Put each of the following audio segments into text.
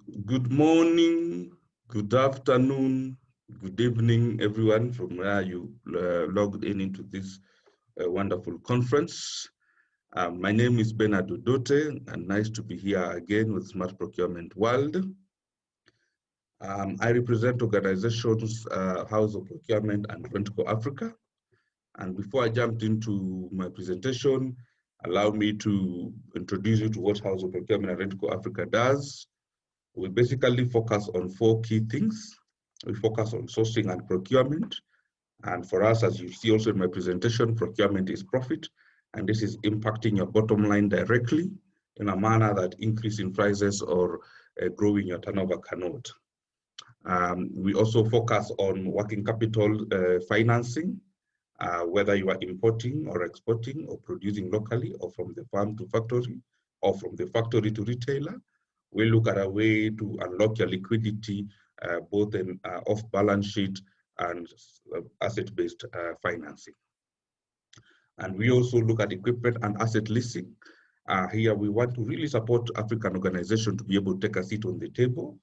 Good morning, good afternoon, good evening, everyone from where you logged in into this wonderful conference. My name is Benard Odote, and nice to be here again with Smart Procurement World. I represent organizations House of Procurement and Rentco Africa. And before I jumped into my presentation, allow me to introduce you to what House of Procurement and Rentco Africa does. We basically focus on 4 key things. We focus on sourcing and procurement. And for us, as you see also in my presentation, procurement is profit. And this is impacting your bottom line directly in a manner that increasing prices or growing your turnover cannot. We also focus on working capital financing, whether you are importing or exporting or producing locally or from the farm to factory or from the factory to retailer. We look at a way to unlock your liquidity, both in off-balance sheet and asset-based financing. And we also look at equipment and asset leasing. Here we want to really support African organizations to be able to take a seat on the table,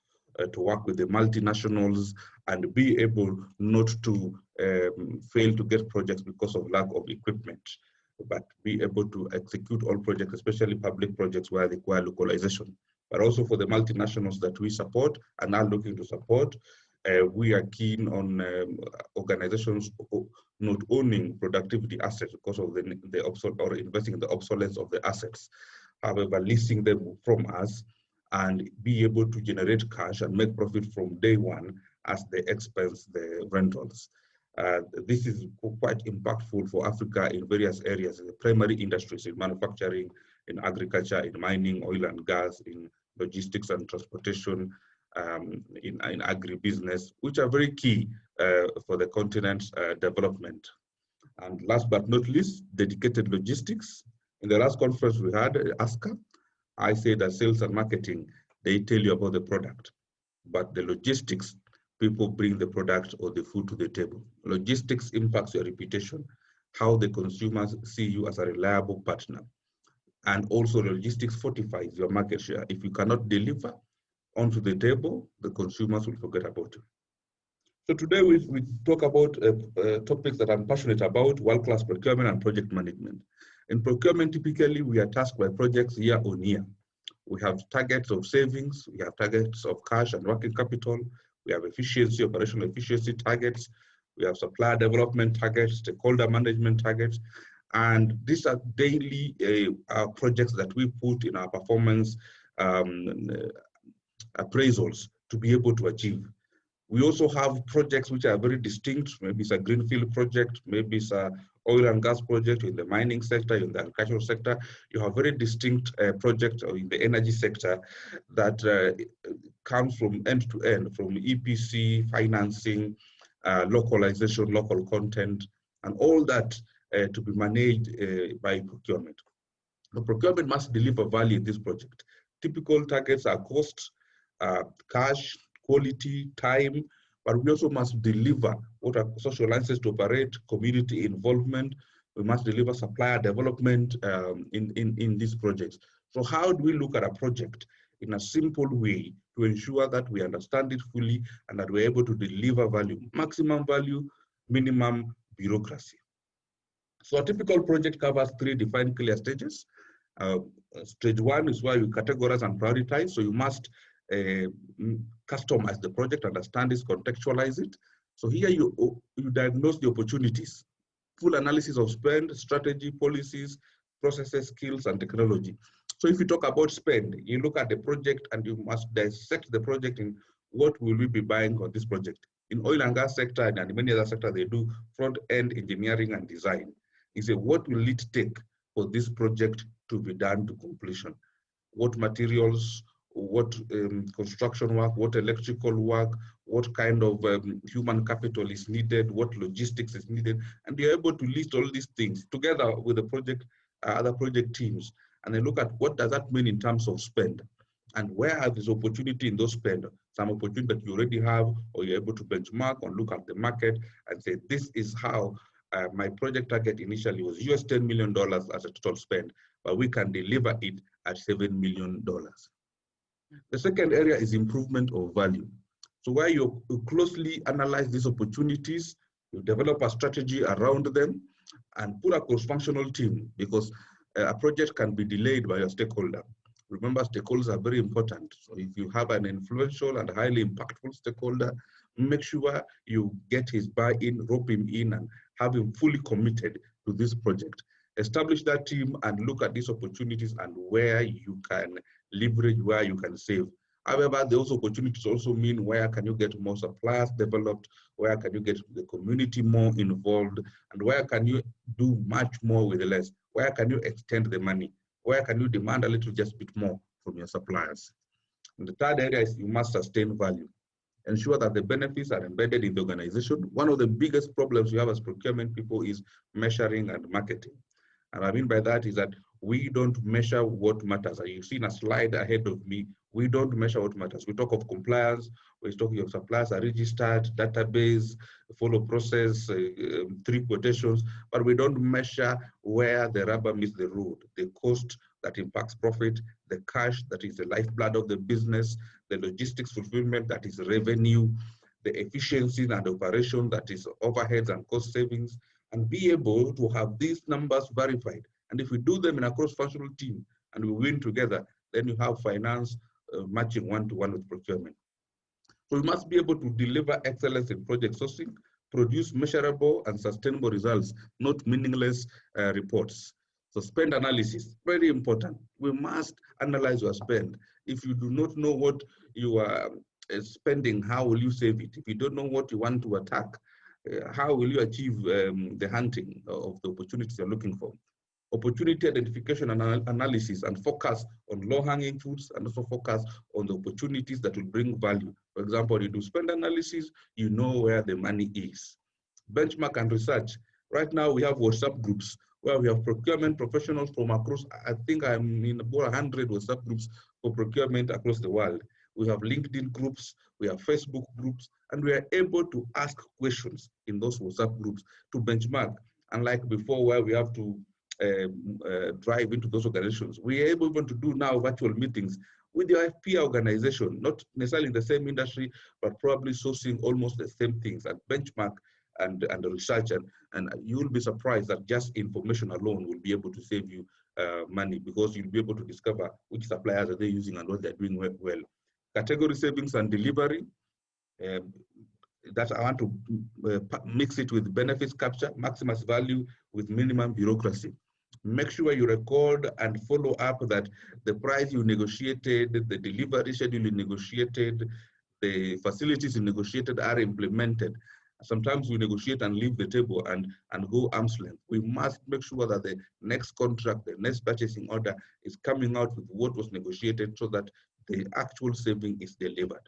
to work with the multinationals and be able not to fail to get projects because of lack of equipment, but be able to execute all projects, especially public projects where they require localization. But also for the multinationals that we support and are looking to support, we are keen on organizations not owning productivity assets because of or investing in the obsolescence of the assets. However, leasing them from us and be able to generate cash and make profit from day one as they expense the rentals. This is quite impactful for Africa in various areas, in the primary industries, in manufacturing, in agriculture, in mining, oil and gas, in logistics and transportation, in agribusiness, which are very key for the continent's development. And last but not least, dedicated logistics. In the last conference we had, ASCA, I say that sales and marketing, they tell you about the product, but the logistics, people bring the product or the food to the table. Logistics impacts your reputation, how the consumers see you as a reliable partner. And also logistics fortifies your market share. If you cannot deliver onto the table, the consumers will forget about you. So today we talk about topics that I'm passionate about: world-class procurement and project management. In procurement, typically we are tasked by projects year on year. We have targets of savings, we have targets of cash and working capital, we have efficiency, operational efficiency targets, we have supplier development targets, stakeholder management targets, and these are daily projects that we put in our performance appraisals to be able to achieve. We also have projects which are very distinct. Maybe it's a greenfield project, maybe it's an oil and gas project in the mining sector, in the agricultural sector. You have very distinct projects in the energy sector that comes from end to end, from EPC, financing, localization, local content, and all that to be managed by procurement. The procurement must deliver value in this project. Typical targets are cost, cash, quality, time, but we also must deliver what are social licenses to operate, community involvement. We must deliver supplier development in these projects. So how do we look at a project in a simple way to ensure that we understand it fully and that we're able to deliver value, maximum value, minimum bureaucracy? So a typical project covers 3 defined clear stages. Stage 1 is where you categorize and prioritize. So you must customize the project, understand it, contextualize it. So here you diagnose the opportunities, full analysis of spend, strategy, policies, processes, skills, and technology. So if you talk about spend, you look at the project and you must dissect the project in what will we be buying on this project. In oil and gas sector and in many other sectors, they do front-end engineering and design. You say, what will it take for this project to be done to completion? What materials, what construction work, what electrical work, what kind of human capital is needed, what logistics is needed, and you're able to list all these things together with the project, other project teams, and then look at what does that mean in terms of spend, and where are these opportunity in those spend, some opportunity that you already have, or you're able to benchmark or look at the market and say, this is how my project target initially was US $10 million as a total spend, but we can deliver it at $7 million. The second area is improvement of value. So where you closely analyze these opportunities, you develop a strategy around them, and put a cross-functional team, because a project can be delayed by a stakeholder. Remember, stakeholders are very important. So if you have an influential and highly impactful stakeholder, make sure you get his buy-in, rope him in, and have him fully committed to this project. Establish that team and look at these opportunities and where you can leverage, where you can save. However, those opportunities also mean where can you get more suppliers developed, where can you get the community more involved, and where can you do much more with less? Where can you extend the money? Where can you demand a little just bit more from your suppliers? And the third area is you must sustain value. Ensure that the benefits are embedded in the organization. One of the biggest problems you have as procurement people is measuring and marketing. And I mean by that is that we don't measure what matters. You've seen a slide ahead of me. We don't measure what matters. We talk of compliance, we're talking of suppliers are registered, database, follow process, 3 quotations, but we don't measure where the rubber meets the road, the cost that impacts profit, the cash that is the lifeblood of the business, the logistics fulfillment that is revenue, the efficiency and operation that is overheads and cost savings, and be able to have these numbers verified. And if we do them in a cross-functional team and we win together, then you have finance matching one-to-one with procurement. So we must be able to deliver excellence in project sourcing, produce measurable and sustainable results, not meaningless reports. So spend analysis, very important. We must analyze your spend. If you do not know what you are spending, how will you save it? If you don't know what you want to attack, how will you achieve the hunting of the opportunities you're looking for? Opportunity identification and analysis, and focus on low-hanging fruits, and also focus on the opportunities that will bring value. For example, you do spend analysis, you know where the money is. Benchmark and research. Right now we have WhatsApp groups where we have procurement professionals from across, I think I'm in about 100 WhatsApp groups for procurement across the world. We have LinkedIn groups, we have Facebook groups, and we are able to ask questions in those WhatsApp groups to benchmark. Unlike before where we have to drive into those organizations, we are able even to do now virtual meetings with your peer organization, not necessarily in the same industry, but probably sourcing almost the same things, and benchmark and research, and you'll be surprised that just information alone will be able to save you money, because you'll be able to discover which suppliers are they using and what they're doing well. Category savings and delivery. That I want to mix it with benefits capture, maximize value with minimum bureaucracy. Make sure you record and follow up that the price you negotiated, the delivery schedule you negotiated, the facilities you negotiated are implemented. Sometimes we negotiate and leave the table and go arm's length. We must make sure that the next contract, the next purchasing order is coming out with what was negotiated, so that the actual saving is delivered.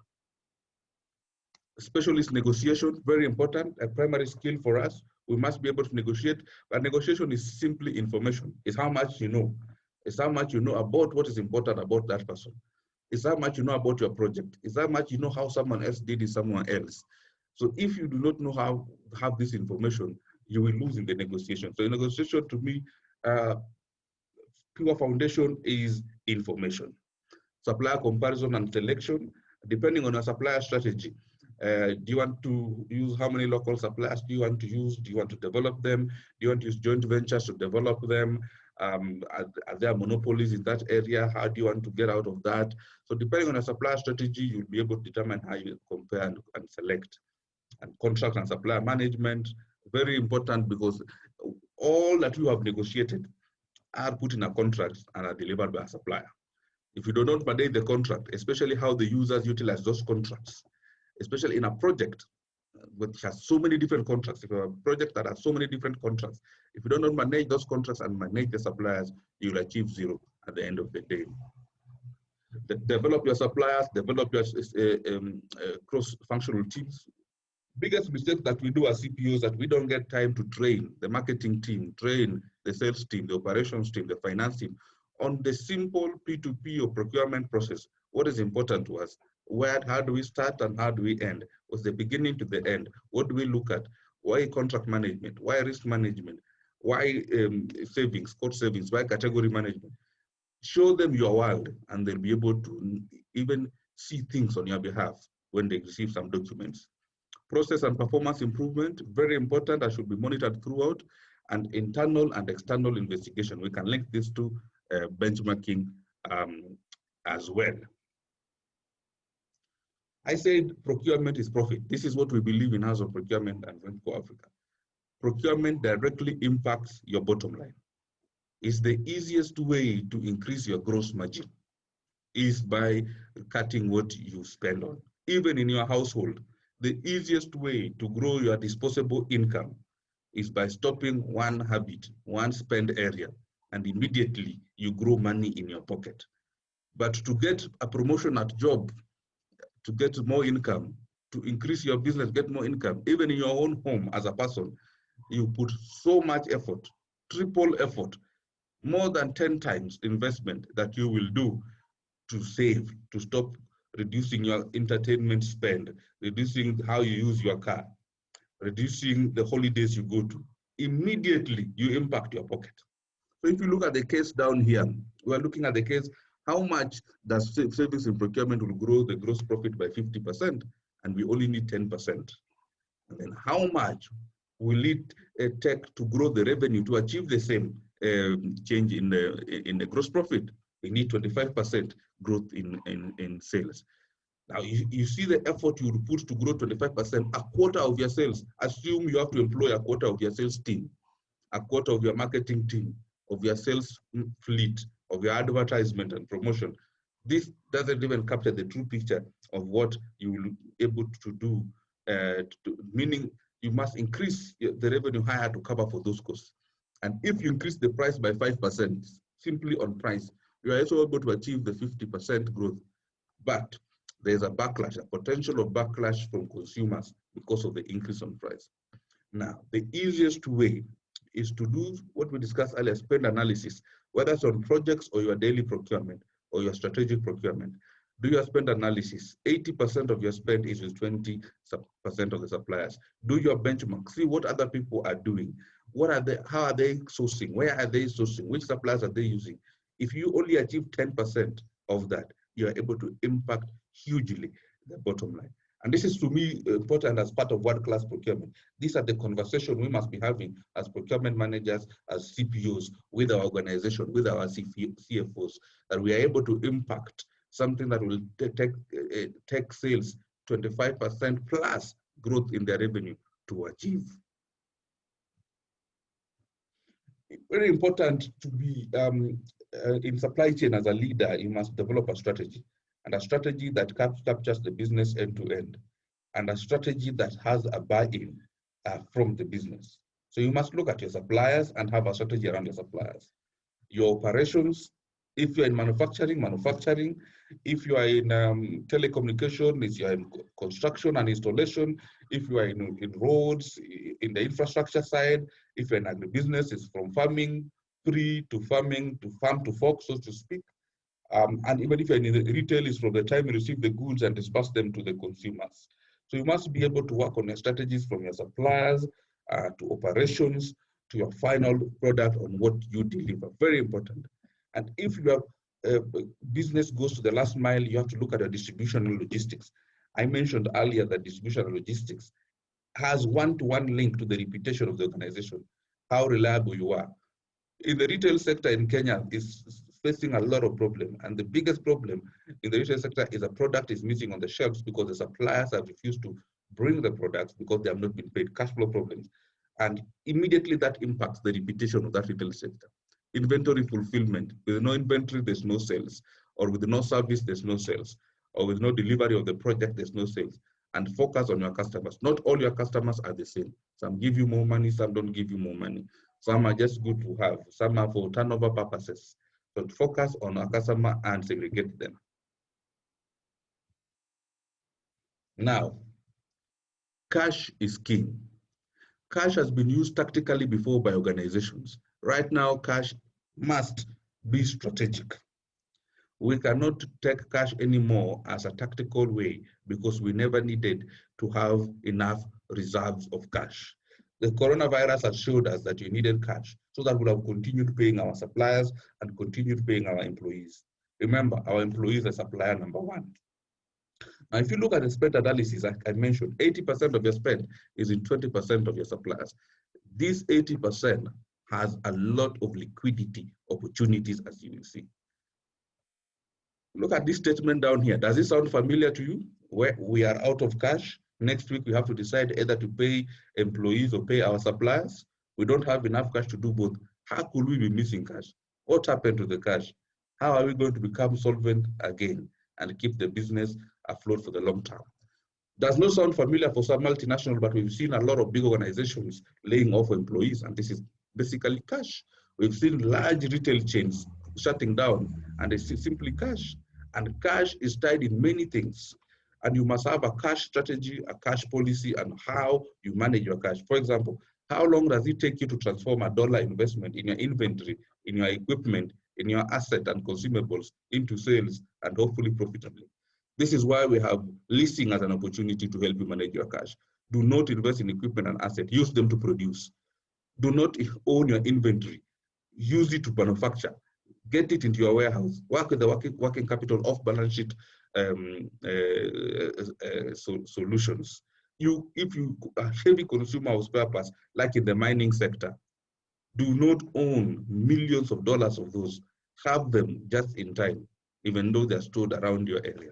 Specialist negotiation, very important, a primary skill for us. We must be able to negotiate, but negotiation is simply information. It's how much you know. It's how much you know about what is important about that person. It's how much you know about your project. It's how much you know how someone else did it someone else. So if you do not know how to have this information, you will lose in the negotiation. So in negotiation, to me, pure foundation is information. Supplier comparison and selection, depending on your supplier strategy. Do you want to use how many local suppliers do you want to use? Do you want to develop them? Do you want to use joint ventures to develop them? Are there monopolies in that area? How do you want to get out of that? So depending on a supplier strategy, you'll be able to determine how you compare and select. And contract and supplier management, very important, because all that you have negotiated are put in a contract and are delivered by a supplier. If you do not manage the contract, especially how the users utilize those contracts, especially in a project which has so many different contracts, if you have a project that has so many different contracts, if you do not manage those contracts and manage the suppliers, you'll achieve zero at the end of the day. Develop your suppliers, develop your cross-functional teams. Biggest mistake that we do as CPOs that we don't get time to train the marketing team, train the sales team, the operations team, the finance team on the simple P2P or procurement process. What is important to us? How do we start and how do we end? What's the beginning to the end? What do we look at? Why contract management? Why risk management? Why savings, cost savings? Why category management? Show them your world and they'll be able to even see things on your behalf when they receive some documents. Process and performance improvement, very important, that should be monitored throughout, and internal and external investigation. We can link this to benchmarking as well. I said procurement is profit. This is what we believe in House of Procurement and Rentco Africa. Procurement directly impacts your bottom line. It's the easiest way to increase your gross margin is by cutting what you spend on. Even in your household, the easiest way to grow your disposable income is by stopping one habit, one spend area, and immediately you grow money in your pocket. But to get a promotion at job, to get more income, to increase your business, get more income, even in your own home as a person, you put so much effort, triple effort, more than 10 times investment that you will do to save, to stop reducing your entertainment spend, reducing how you use your car, reducing the holidays you go to. Immediately, you impact your pocket. So if you look at the case down here, we are looking at the case, how much does savings in procurement will grow the gross profit by 50%, and we only need 10%. And then how much will it take to grow the revenue to achieve the same change in the gross profit? We need 25% growth in sales. Now, you see the effort you would put to grow 25%, a quarter of your sales. Assume you have to employ a quarter of your sales team, a quarter of your marketing team, of your sales fleet, of your advertisement and promotion. This doesn't even capture the true picture of what you will be able to do, meaning you must increase the revenue higher to cover for those costs. And if you increase the price by 5%, simply on price, you are also able to achieve the 50% growth. But there's a backlash, a potential of backlash from consumers because of the increase on price. Now, the easiest way is to do what we discussed earlier, spend analysis, whether it's on projects or your daily procurement or your strategic procurement. Do your spend analysis. 80% of your spend is with 20% of the suppliers. Do your benchmark. See what other people are doing. What are they? How are they sourcing? Where are they sourcing? Which suppliers are they using? If you only achieve 10% of that, you are able to impact hugely the bottom line. And this is, to me, important as part of world-class procurement. These are the conversations we must be having as procurement managers, as CPOs, with our organization, with our CFOs, that we are able to impact something that will take sales 25% plus growth in their revenue to achieve. Very important to be in supply chain as a leader, you must develop a strategy, and a strategy that captures the business end to end, and a strategy that has a buy-in from the business. So you must look at your suppliers and have a strategy around your suppliers. Your operations, if you're in manufacturing. If you are in telecommunication, if you are in construction and installation, if you are in roads, in the infrastructure side, if you're in agribusiness, it's from farming, to farm to fork, so to speak. And even if you're in the retail, it's from the time you receive the goods and disperse them to the consumers. So you must be able to work on your strategies from your suppliers to operations to your final product on what you deliver. Very important. And if your business goes to the last mile, you have to look at your distribution and logistics. I mentioned earlier that distribution and logistics has one-to-one link to the reputation of the organization, how reliable you are. In the retail sector in Kenya is facing a lot of problems, and the biggest problem in the retail sector is a product is missing on the shelves because the suppliers have refused to bring the products because they have not been paid, cash flow problems. And immediately that impacts the reputation of that retail sector. Inventory fulfillment, with no inventory, there's no sales, or with no service, there's no sales, or with no delivery of the project, there's no sales. And focus on your customers. Not all your customers are the same. Some give you more money, some don't give you more money. Some are just good to have, some are for turnover purposes. So focus on our customer and segregate them. Now, cash is king. Cash has been used tactically before by organizations. Right now, cash must be strategic. We cannot take cash anymore as a tactical way because we never needed to have enough reserves of cash. The coronavirus has showed us that you needed cash so that we would have continued paying our suppliers and continued paying our employees. Remember, our employees are supplier number one. Now, if you look at the spend analysis, I mentioned 80% of your spend is in 20% of your suppliers. This 80% has a lot of liquidity opportunities, as you will see. Look at this statement down here. Does it sound familiar to you? Where we are out of cash. Next week, we have to decide either to pay employees or pay our suppliers. We don't have enough cash to do both. How could we be missing cash? What happened to the cash? How are we going to become solvent again and keep the business afloat for the long term? Does not sound familiar for some multinational, but we've seen a lot of big organizations laying off employees, and this is basically cash. We've seen large retail chains shutting down, and it's simply cash. And cash is tied in many things. And you must have a cash strategy, a cash policy, and how you manage your cash. For example, how long does it take you to transform a dollar investment in your inventory, in your equipment, in your asset and consumables into sales, and hopefully profitably? This is why we have leasing as an opportunity to help you manage your cash. Do not invest in equipment and assets. Use them to produce. Do not own your inventory. Use it to manufacture. Get it into your warehouse. Work with the working capital off balance sheet solutions. If you are a heavy consumer of spare parts, like in the mining sector, do not own millions of dollars of those. Have them just in time, even though they're stored around your area.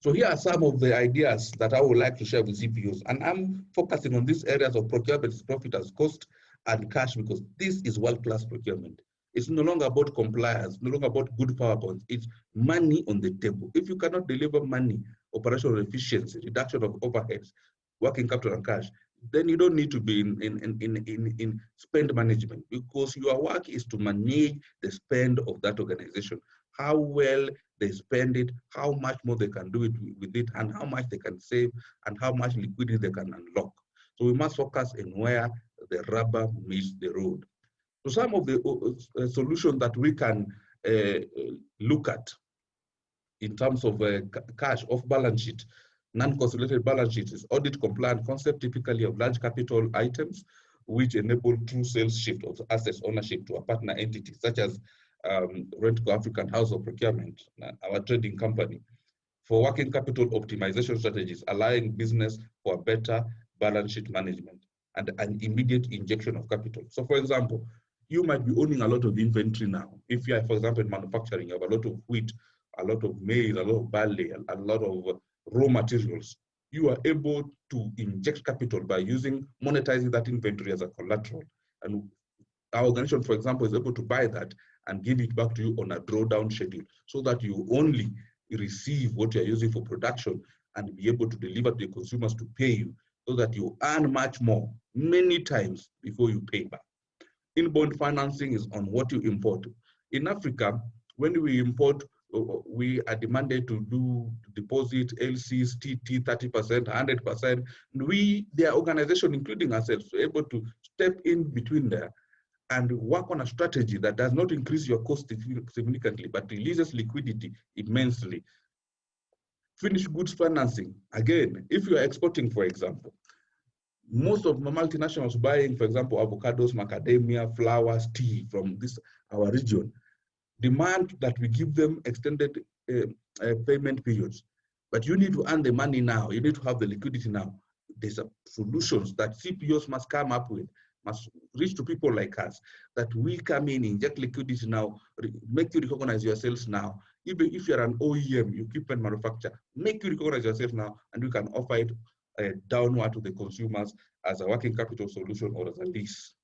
So here are some of the ideas that I would like to share with CPOs. And I'm focusing on these areas of procurement, profit as cost, and cash, because this is world-class procurement. It's no longer about compliance, no longer about good PowerPoints. It's money on the table. If you cannot deliver money, operational efficiency, reduction of overheads, working capital and cash, then you don't need to be in spend management, because your work is to manage the spend of that organization. How well they spend it, how much more they can do it with it, and how much they can save, and how much liquidity they can unlock. So we must focus on where the rubber meets the road. So some of the solutions that we can look at in terms of cash off balance sheet, non-consolidated balance sheets, is audit compliant concept, typically of large capital items, which enable true sales shift of assets ownership to a partner entity, such as Rentco African House of Procurement, our trading company, for working capital optimization strategies, allowing business for better balance sheet management and an immediate injection of capital. So for example, you might be owning a lot of inventory now. If you are, for example, in manufacturing, you have a lot of wheat, a lot of maize, a lot of barley, a lot of raw materials. You are able to inject capital by monetizing that inventory as a collateral. And our organization, for example, is able to buy that and give it back to you on a drawdown schedule, so that you only receive what you're using for production and be able to deliver to the consumers to pay you, so that you earn much more, many times before you pay back. Inbound financing is on what you import. In Africa, when we import, we are demanded to do deposit, LCs, TT, 30%, 100%. Their organization, including ourselves, are able to step in between there and work on a strategy that does not increase your cost significantly, but releases liquidity immensely. Finished goods financing. Again, if you are exporting, for example, most of the multinationals buying, for example, avocados, macadamia, flowers, tea from our region, demand that we give them extended payment periods. But you need to earn the money now. You need to have the liquidity now. There's solutions that CPOs must come up with, must reach to people like us, that we come in, inject liquidity now, make you recognize yourselves now. Even if you're an OEM, equipment manufacturer, make you recognize yourself now, and we can offer it downward to the consumers as a working capital solution or as a lease.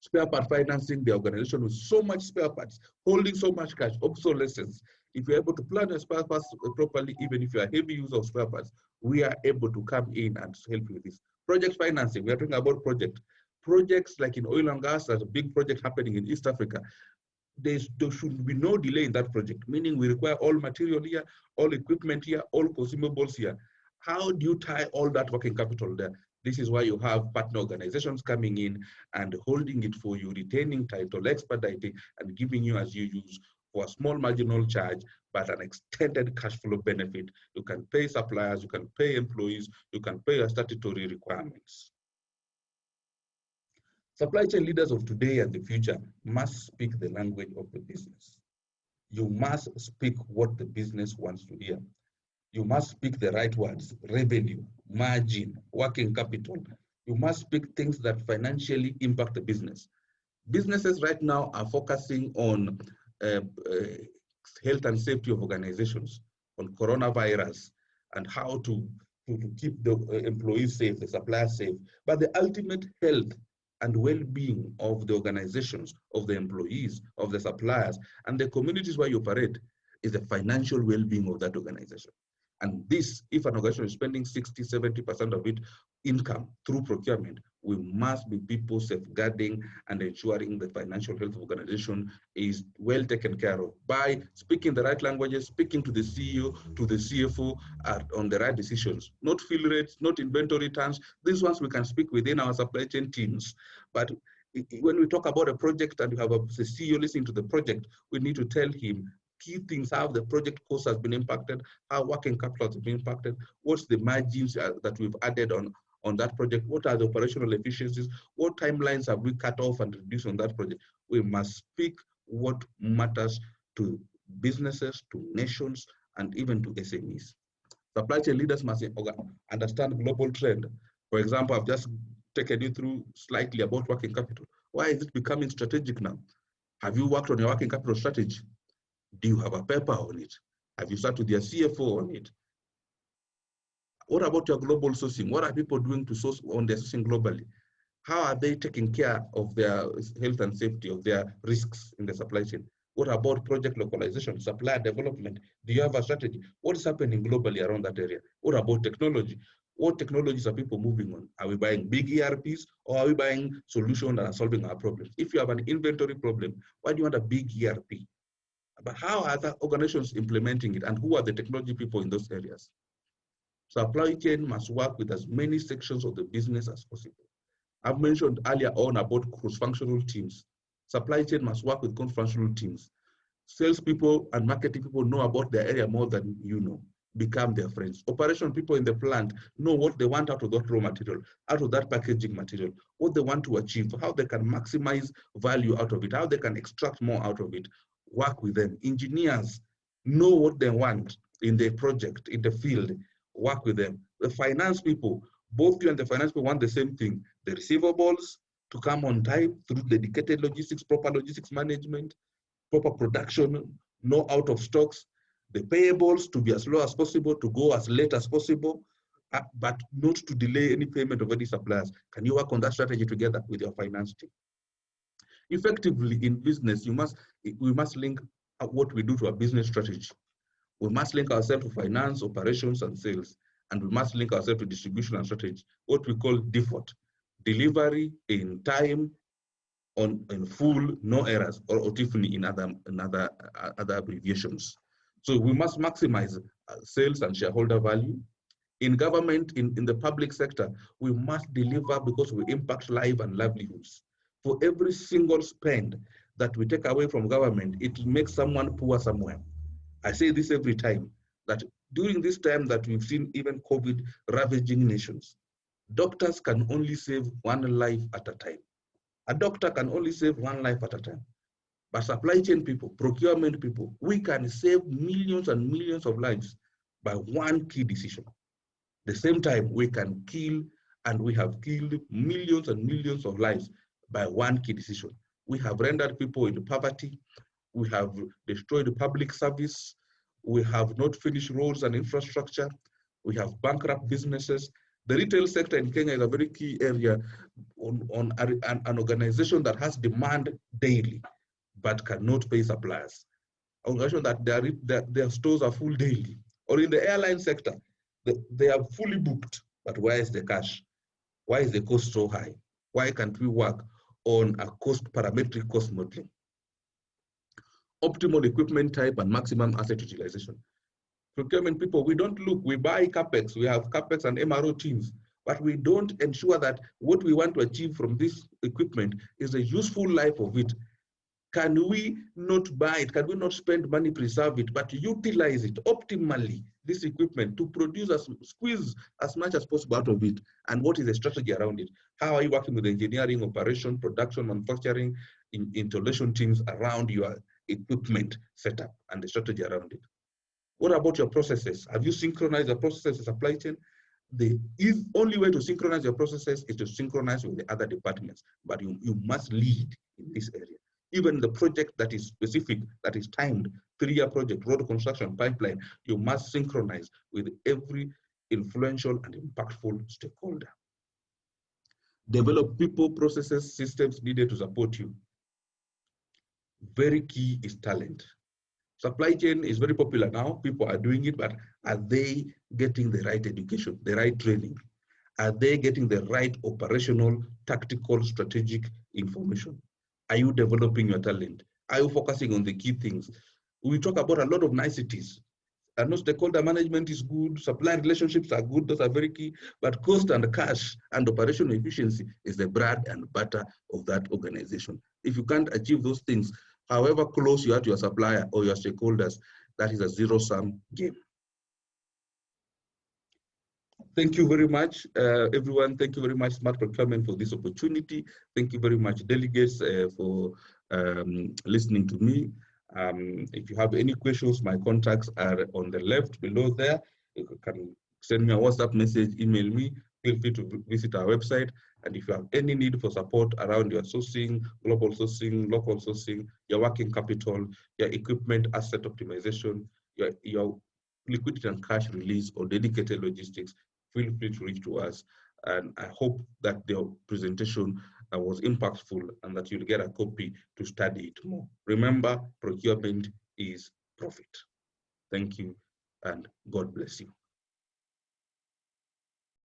Spare part financing, the organization with so much spare parts, holding so much cash, obsolescence. If you're able to plan your spare parts properly, even if you're a heavy user of spare parts, we are able to come in and help you with this. Project financing, we are talking about projects like in oil and gas. There's a big project happening in East Africa. There should be no delay in that project, meaning we require all material here, all equipment here, all consumables here. How do you tie all that working capital there? This is why you have partner organizations coming in and holding it for you, retaining title, expediting, and giving you as you use for a small marginal charge, but an extended cash flow benefit. You can pay suppliers, you can pay employees, you can pay your statutory requirements. Supply chain leaders of today and the future must speak the language of the business. You must speak what the business wants to hear. You must speak the right words: revenue, margin, working capital. You must speak things that financially impact the business. Businesses right now are focusing on health and safety of organizations, on coronavirus, and how to keep the employees safe, the suppliers safe. But the ultimate health and well-being of the organizations, of the employees, of the suppliers, and the communities where you operate is the financial well-being of that organization. And this, if an organization is spending 60, 70% of its income through procurement, we must be people safeguarding and ensuring the financial health of the organization is well taken care of by speaking the right languages, speaking to the CEO, to the CFO on the right decisions, not fill rates, not inventory terms. These ones we can speak within our supply chain teams. But when we talk about a project and you have a CEO listening to the project, we need to tell him key things: how the project cost has been impacted, how working capital has been impacted, what's the margins that we've added on that project, what are the operational efficiencies, what timelines have we cut off and reduced on that project. We must speak what matters to businesses, to nations, and even to SMEs. Supply chain leaders must understand global trend. For example, I've just taken you through slightly about working capital. Why is it becoming strategic now? Have you worked on your working capital strategy? Do you have a paper on it? Have you started with your CFO on it? What about your global sourcing? What are people doing to source on their sourcing globally? How are they taking care of their health and safety, of their risks in the supply chain? What about project localization, supplier development? Do you have a strategy? What is happening globally around that area? What about technology? What technologies are people moving on? Are we buying big ERPs, or are we buying solutions that are solving our problems? If you have an inventory problem, why do you want a big ERP? But how are the organizations implementing it, and who are the technology people in those areas? Supply chain must work with as many sections of the business as possible. I've mentioned earlier on about cross-functional teams. Supply chain must work with cross-functional teams. Salespeople and marketing people know about their area more than you know. Become their friends. Operation people in the plant know what they want out of that raw material, out of that packaging material, what they want to achieve, how they can maximize value out of it, how they can extract more out of it. Work with them. Engineers know what they want in the project, in the field. Work with them. The finance people, both you and the finance people want the same thing: the receivables to come on time through dedicated logistics, proper logistics management, proper production, no out of stocks, the payables to be as low as possible, to go as late as possible, but not to delay any payment of any suppliers. Can you work on that strategy together with your finance team? Effectively in business, we must link what we do to our business strategy. We must link ourselves to finance, operations, and sales, and we must link ourselves to distribution and strategy, what we call DFOT, delivery in time, in full, no errors, or Tiffany in other abbreviations. So we must maximize sales and shareholder value. In government, in the public sector, we must deliver because we impact life and livelihoods. For every single spend that we take away from government, it makes someone poor somewhere. I say this every time, that during this time that we've seen even COVID ravaging nations, doctors can only save one life at a time. A doctor can only save one life at a time. But supply chain people, procurement people, we can save millions and millions of lives by one key decision. At the same time, we can kill, and we have killed millions and millions of lives by one key decision. We have rendered people in poverty. We have destroyed public service. We have not finished roads and infrastructure. We have bankrupt businesses. The retail sector in Kenya is a very key area on an organization that has demand daily, but cannot pay suppliers. An organization that their stores are full daily. Or in the airline sector, they are fully booked, but where is the cash? Why is the cost so high? Why can't we work on a parametric cost modeling? Optimal equipment type and maximum asset utilization. Procurement people, we don't look, we buy CapEx, we have CapEx and MRO teams, but we don't ensure that what we want to achieve from this equipment is the useful life of it. Can we not buy it? Can we not spend money, preserve it, but utilize it optimally, this equipment, to produce, squeeze as much as possible out of it? And what is the strategy around it? How are you working with engineering, operation, production, manufacturing, installation teams around your equipment setup and the strategy around it? What about your processes? Have you synchronized your processes in supply chain? The only way to synchronize your processes is to synchronize with the other departments, but you must lead in this area. Even the project that is specific, that is timed, 3-year project, road construction, pipeline, you must synchronize with every influential and impactful stakeholder. Develop people, processes, systems needed to support you. Very key is talent. Supply chain is very popular now. People are doing it, but are they getting the right education, the right training? Are they getting the right operational, tactical, strategic information? Are you developing your talent? Are you focusing on the key things? We talk about a lot of niceties. I know stakeholder management is good, supplier relationships are good, those are very key, but cost and cash and operational efficiency is the bread and butter of that organization. If you can't achieve those things, however close you are to your supplier or your stakeholders, that is a zero-sum game. Thank you very much, everyone. Thank you very much, Smart Procurement, for this opportunity. Thank you very much, delegates, for listening to me. If you have any questions, my contacts are on the left below there. You can send me a WhatsApp message, email me. Feel free to visit our website. And if you have any need for support around your sourcing, global sourcing, local sourcing, your working capital, your equipment asset optimization, your liquidity and cash release, or dedicated logistics, feel free to reach to us. And I hope that the presentation was impactful and that you'll get a copy to study it more. Remember, procurement is profit. Thank you, and God bless you.